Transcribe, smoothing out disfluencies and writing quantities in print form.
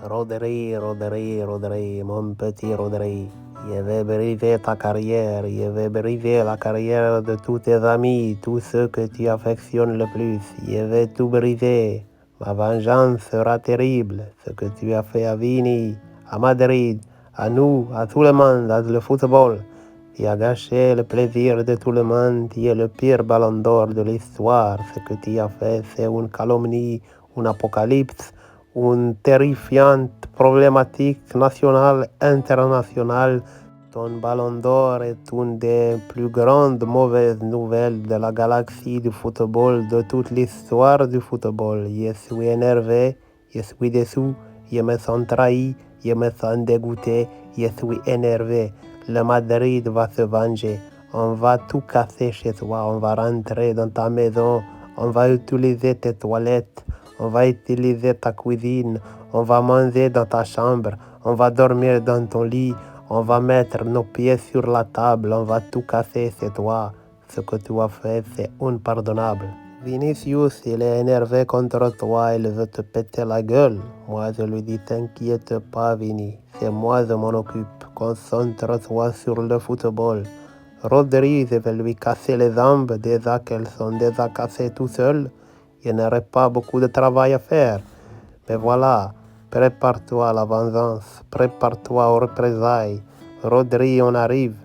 Rodri, mon petit Rodri. Je vais briser ta carrière, je vais briser la carrière de tous tes amis, tous ceux que tu affectionnes le plus. Je vais tout briser. Ma vengeance sera terrible. Ce que tu as fait à Vini, à Madrid, à nous, à tout le monde, à le football. Tu as gâché le plaisir de tout le monde. Tu es le pire ballon d'or de l'histoire. Ce que tu as fait, c'est une calomnie, un apocalypse, une terrifiante problématique nationale, internationale. Ton ballon d'or est une des plus grandes mauvaises nouvelles de la galaxie du football, de toute l'histoire du football. Je suis énervé, je suis déçu, je me sens trahi, je me sens dégoûté, je suis énervé. Le Madrid va se venger. On va tout casser chez toi, on va rentrer dans ta maison, on va utiliser tes toilettes, on va utiliser ta cuisine, on va manger dans ta chambre, on va dormir dans ton lit, on va mettre nos pieds sur la table, on va tout casser, c'est toi. Ce que tu as fait, c'est impardonnable. Vinicius, il est énervé contre toi, il veut te péter la gueule. Moi, je lui dis, t'inquiète pas, Vini, c'est moi, je m'en occupe. Concentre-toi sur le football. Rodri, je vais lui casser les jambes, déjà qu'elles sont déjà cassées tout seul. Il n'aurait pas beaucoup de travail à faire. Mais voilà, prépare-toi à la vengeance, prépare-toi aux représailles. Rodri, on arrive.